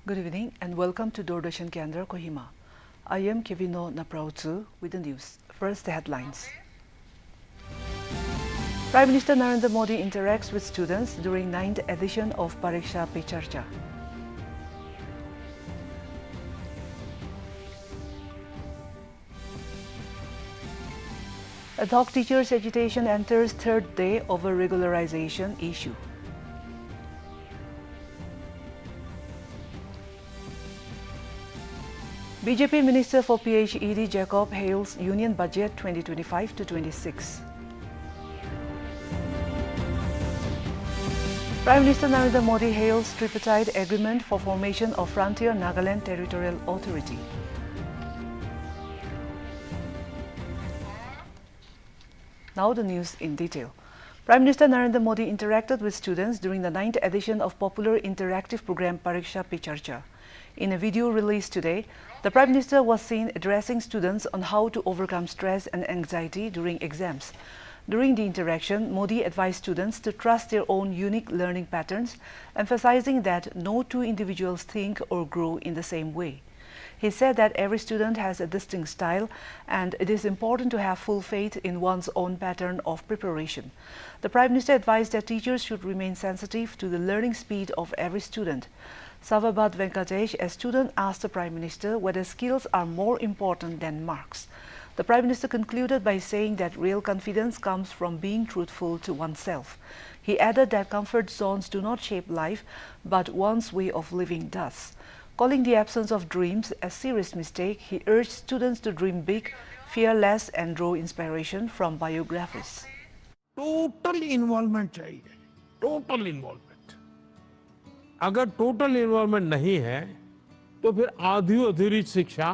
Good evening and welcome to Doordarshan Kendra, Kohima. I am Kevino Naprautsu with the news. First, the headlines. Prime Minister Narendra Modi interacts with students during 9th edition of Pariksha Pe Charcha. Ad hoc teachers' agitation enters third day over regularization issue. BJP Minister for PHED Jacob hails Union Budget 2025-26. Prime Minister Narendra Modi hails tripartite agreement for formation of Frontier Nagaland Territorial Authority. Now the news in detail. Prime Minister Narendra Modi interacted with students during the 9th edition of popular interactive program Pariksha Pe Charcha. In a video released today, the Prime Minister was seen addressing students on how to overcome stress and anxiety during exams. During the interaction, Modi advised students to trust their own unique learning patterns, emphasizing that no two individuals think or grow in the same way. He said that every student has a distinct style and it is important to have full faith in one's own pattern of preparation. The Prime Minister advised that teachers should remain sensitive to the learning speed of every student. Savabad Venkatesh, a student, asked the Prime Minister whether skills are more important than marks. The Prime Minister concluded by saying that real confidence comes from being truthful to oneself. He added that comfort zones do not shape life, but one's way of living does. Calling the absence of dreams a serious mistake, he urged students to dream big, fear less and draw inspiration from biographies. Total involvement चाहिए, total involvement. अगर total involvement नहीं है तो फिर आधी अधूरी शिक्षा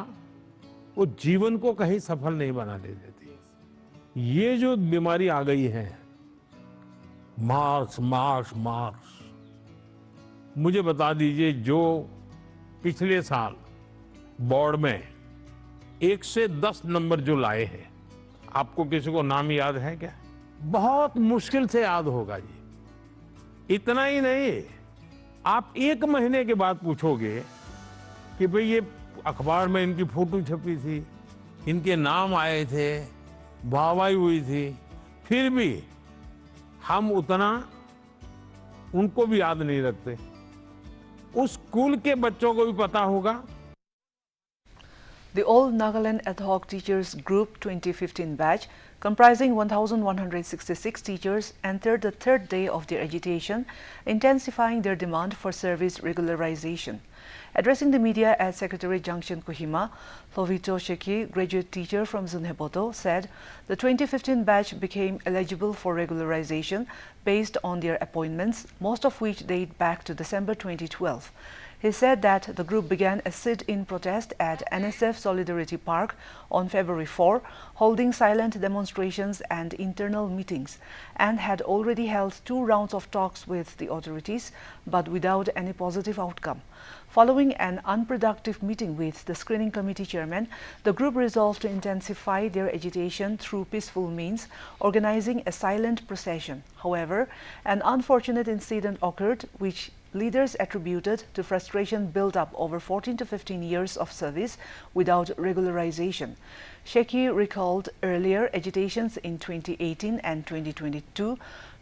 वो जीवन को कहीं सफल नहीं बनाने देती। ये जो बीमारी आ गई है, मार्क्स मार्क्स मार्क्स, मुझे बता दीजिए जो पिछले साल बोर्ड में 1 से 10 नंबर जो लाए हैं, आपको किसी को नाम याद है क्या? बहुत मुश्किल से याद होगा जी। इतना ही नहीं, आप 1 महीने के बाद पूछोगे कि भाई ये अखबार में इनकी फोटो छपी थी, इनके नाम आए थे, वाहवाही हुई थी, फिर भी हम उतना उनको भी याद नहीं रखते। उस स्कूल के बच्चों को भी पता होगा। The All Nagaland Ad Hoc Teachers Group 2015 batch, comprising 1,166 teachers, entered the third day of their agitation, intensifying their demand for service regularization. Addressing the media at Secretariat Junction, Kohima, Lovito Sheki, graduate teacher from Zunheboto, said the 2015 batch became eligible for regularization based on their appointments, most of which date back to December 2012. He said that the group began a sit-in protest at NSF Solidarity Park on February 4, holding silent demonstrations and internal meetings, and had already held 2 rounds of talks with the authorities, but without any positive outcome. Following an unproductive meeting with the screening committee chairman, the group resolved to intensify their agitation through peaceful means, organizing a silent procession. However, an unfortunate incident occurred which leaders attributed to frustration built up over 14 to 15 years of service without regularization. Sheki recalled earlier agitations in 2018 and 2022,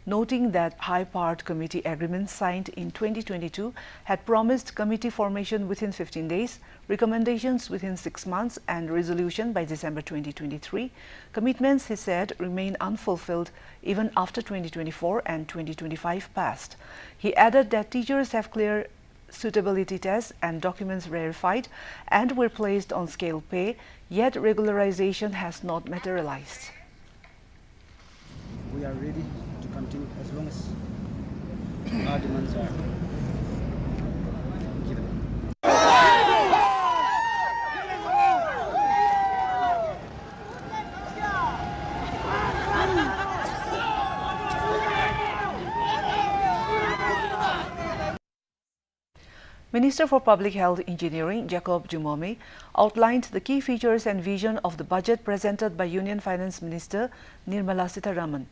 noting that high-powered committee agreements signed in 2022 had promised committee formation within 15 days, recommendations within 6 months and resolution by December 2023. Commitments, he said, remain unfulfilled even after 2024 and 2025 passed. He added that teachers have clear suitability tests and documents verified and were placed on scale pay, yet regularization has not materialized. We are ready to continue as long as our demands are given. Minister for Public Health Engineering Jacob Jumomi outlined the key features and vision of the budget presented by Union Finance Minister Nirmala Sitharaman.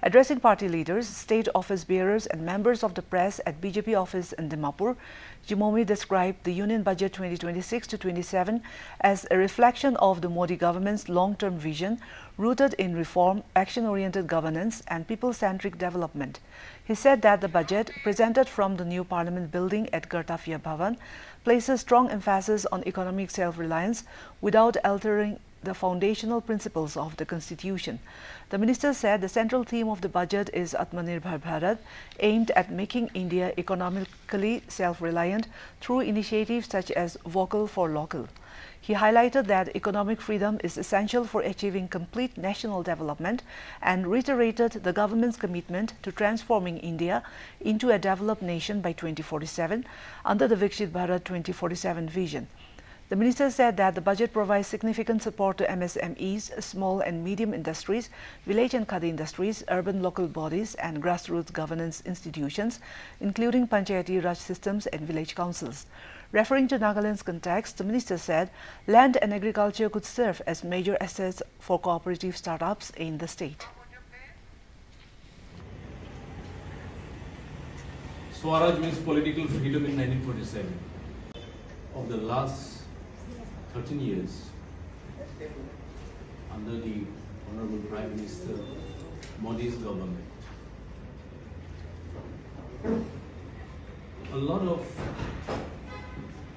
Addressing party leaders, state office bearers and members of the press at BJP office in Dimapur, Jimomi described the Union Budget 2026 to 27 as a reflection of the Modi government's long-term vision rooted in reform, action-oriented governance and people-centric development. He said that the budget, presented from the new parliament building at Kartafia Bhavan, places strong emphasis on economic self-reliance without altering the foundational principles of the Constitution. The minister said the central theme of the budget is Atmanirbhar Bharat, aimed at making India economically self-reliant through initiatives such as Vocal for Local. He highlighted that economic freedom is essential for achieving complete national development and reiterated the government's commitment to transforming India into a developed nation by 2047 under the Viksit Bharat 2047 vision. The minister said that the budget provides significant support to MSMEs, small and medium industries, village and khadi industries, urban local bodies and grassroots governance institutions, including Panchayati Raj systems and village councils. Referring to Nagaland's context, the minister said land and agriculture could serve as major assets for cooperative startups in the state. Swaraj means political freedom in 1947. Of the last 13 years, under the Honorable Prime Minister Modi's government, a lot of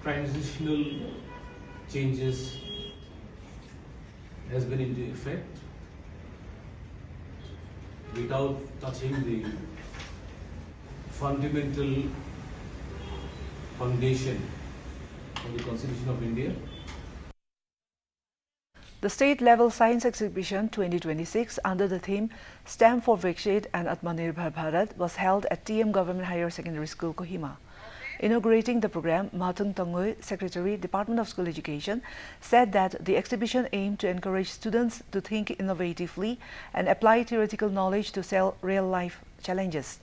transitional changes has been into effect without touching the fundamental foundation of the Constitution of India. The state-level science exhibition 2026 under the theme STEM for Viksit and Atmanirbhar Bharat was held at TM Government Higher Secondary School, Kohima. Inaugurating the program, Matung Tangoi, Secretary, Department of School Education, said that the exhibition aimed to encourage students to think innovatively and apply theoretical knowledge to real-life challenges.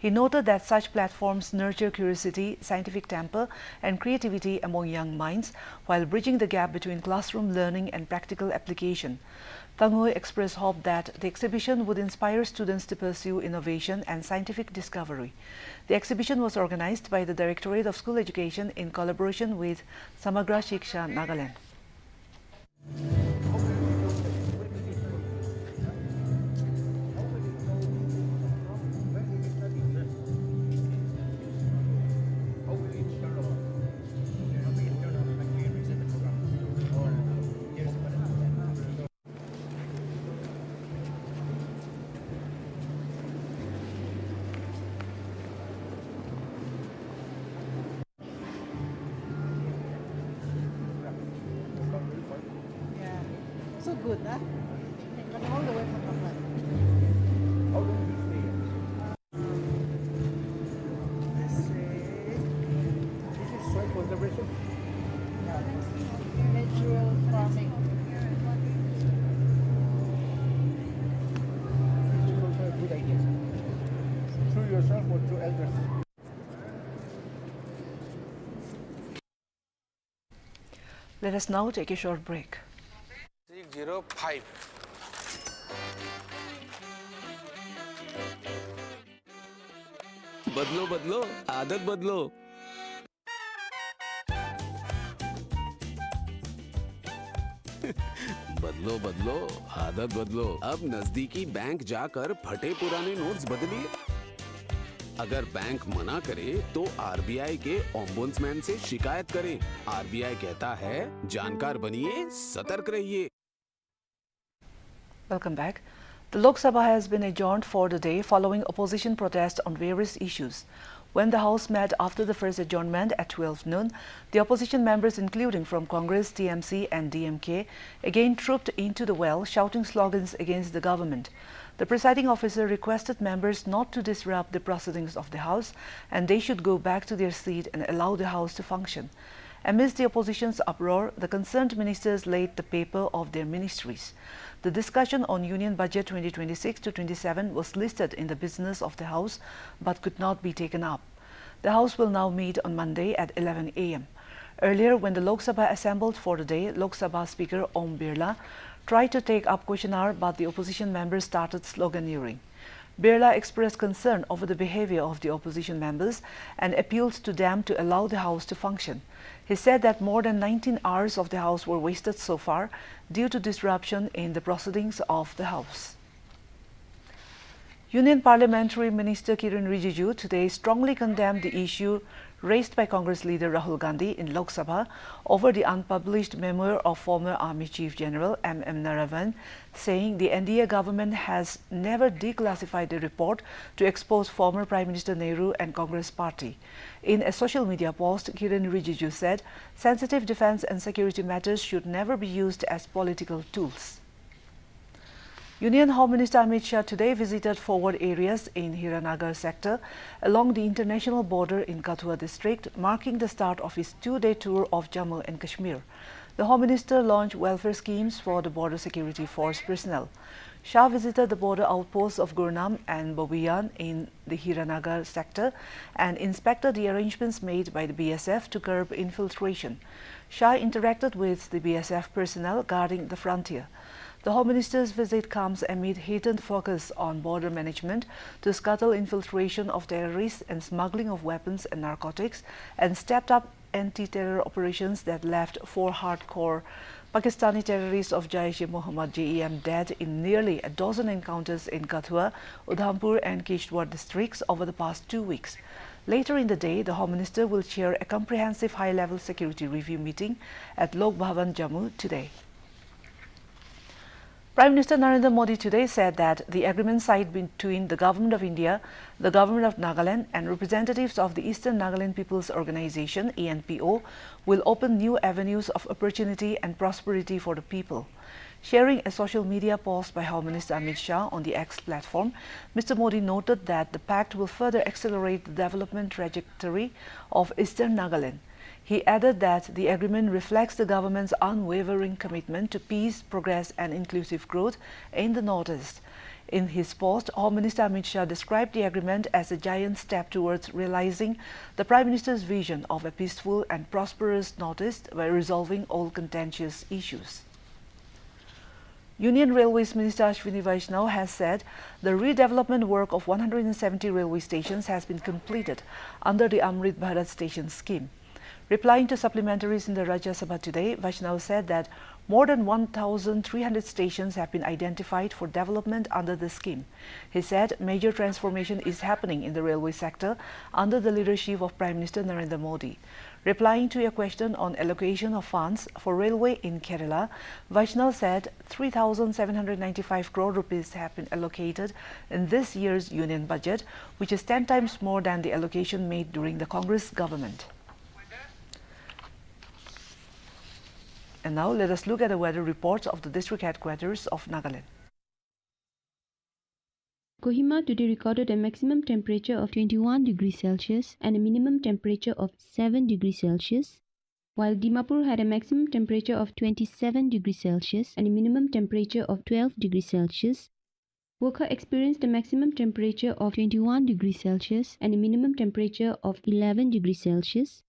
He noted that such platforms nurture curiosity, scientific temper, and creativity among young minds while bridging the gap between classroom learning and practical application. Tangoi expressed hope that the exhibition would inspire students to pursue innovation and scientific discovery. The exhibition was organized by the Directorate of School Education in collaboration with Samagra Shiksha Nagaland. So good, huh? Coming all the way from Nagaland. How long do you stay here? Let's see. This is soil conservation. Natural farming. This is also a good idea. Through yourself or through elders. Let us now take a short break. 605 बदलो बदलो आदत बदलो बदलो बदलो आदत बदलो अब नजदीकी बैंक जाकर फटे पुराने नोट्स बदलिए अगर बैंक मना करे तो आरबीआई के ओम्बुड्समैन से शिकायत करें आरबीआई कहता है जानकार बनिए सतर्क रहिए Welcome back. The Lok Sabha has been adjourned for the day following opposition protests on various issues. When the House met after the first adjournment at 12 noon, the opposition members, including from Congress, TMC and DMK, again trooped into the well, shouting slogans against the government. The presiding officer requested members not to disrupt the proceedings of the House and they should go back to their seat and allow the House to function. Amidst the opposition's uproar, the concerned ministers laid the paper of their ministries. The discussion on Union Budget 2026 to 27 was listed in the business of the House but could not be taken up. The House will now meet on Monday at 11 a.m. Earlier, when the Lok Sabha assembled for the day, Lok Sabha Speaker Om Birla tried to take up question hour, but the opposition members started sloganeering. Birla expressed concern over the behavior of the opposition members and appealed to them to allow the House to function. He said that more than 19 hours of the House were wasted so far due to disruption in the proceedings of the House. Union Parliamentary Minister Kiren Rijiju today strongly condemned the issue raised by Congress leader Rahul Gandhi in Lok Sabha over the unpublished memoir of former Army Chief General M.M. Narayan, saying the NDA government has never declassified the report to expose former Prime Minister Nehru and Congress party. In a social media post, Kiren Rijiju said, sensitive defense and security matters should never be used as political tools. Union Home Minister Amit Shah today visited forward areas in Hiranagar sector along the international border in Kathua district, marking the start of his two-day tour of Jammu and Kashmir. The Home Minister launched welfare schemes for the Border Security Force personnel. Shah visited the border outposts of Gurnam and Bobiyan in the Hiranagar sector and inspected the arrangements made by the BSF to curb infiltration. Shah interacted with the BSF personnel guarding the frontier. The Home Minister's visit comes amid heightened focus on border management to scuttle infiltration of terrorists and smuggling of weapons and narcotics, and stepped up anti-terror operations that left 4 hardcore Pakistani terrorists of Jaish-e-Mohammed JEM dead in nearly a dozen encounters in Kathua, Udhampur and Kishtwar districts over the past 2 weeks. Later in the day, the Home Minister will chair a comprehensive high-level security review meeting at Lok Bhavan, Jammu today. Prime Minister Narendra Modi today said that the agreement signed between the Government of India, the Government of Nagaland and representatives of the Eastern Nagaland People's Organization (ENPO) will open new avenues of opportunity and prosperity for the people. Sharing a social media post by Home Minister Amit Shah on the X platform, Mr. Modi noted that the pact will further accelerate the development trajectory of Eastern Nagaland. He added that the agreement reflects the government's unwavering commitment to peace, progress and inclusive growth in the Northeast. In his post, Home Minister Amit Shah described the agreement as a giant step towards realizing the Prime Minister's vision of a peaceful and prosperous Northeast by resolving all contentious issues. Union Railways Minister Ashwini Vaishnaw has said the redevelopment work of 170 railway stations has been completed under the Amrit Bharat Station scheme. Replying to supplementaries in the Rajya Sabha today, Vaishnaw said that more than 1,300 stations have been identified for development under the scheme. He said major transformation is happening in the railway sector under the leadership of Prime Minister Narendra Modi. Replying to a question on allocation of funds for railway in Kerala, Vaishnaw said 3,795 crore rupees have been allocated in this year's union budget, which is 10 times more than the allocation made during the Congress government. And now let us look at the weather reports of the district headquarters of Nagaland. Kohima today recorded a maximum temperature of 21 degrees Celsius and a minimum temperature of 7 degrees Celsius, while Dimapur had a maximum temperature of 27 degrees Celsius and a minimum temperature of 12 degrees Celsius. Wokha experienced a maximum temperature of 21 degrees Celsius and a minimum temperature of 11 degrees Celsius.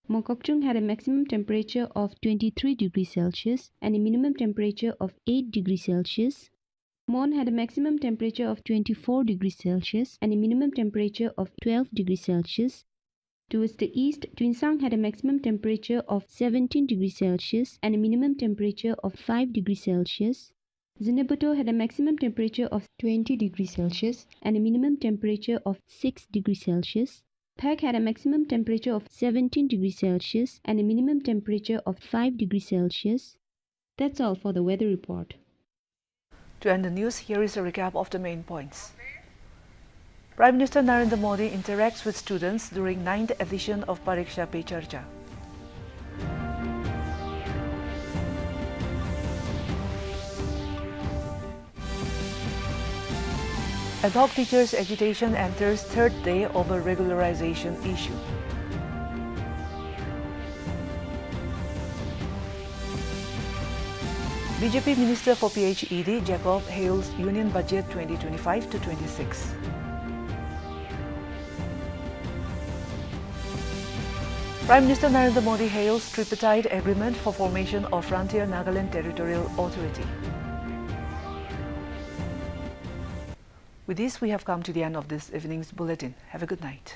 Mokokchung had a maximum temperature of 23 degrees Celsius and a minimum temperature of 8 degrees Celsius. Mon had a maximum temperature of 24 degrees Celsius and a minimum temperature of 12 degrees Celsius. Towards the east, Twinsang had a maximum temperature of 17 degrees Celsius and a minimum temperature of 5 degrees Celsius. Zinabuto had a maximum temperature of 20 degrees Celsius and a minimum temperature of 6 degrees Celsius. Thak had a maximum temperature of 17 degrees Celsius and a minimum temperature of 5 degrees Celsius. That's all for the weather report. To end the news, here is a recap of the main points. Prime Minister Narendra Modi interacts with students during 9th edition of Pariksha Pe Charcha. Ad hoc teachers' agitation enters third day over regularization issue. BJP Minister for PHED Jacob hails Union Budget 2025 to 26. Prime Minister Narendra Modi hails tripartite agreement for formation of Frontier Nagaland Territorial Authority. With this, we have come to the end of this evening's bulletin. Have a good night.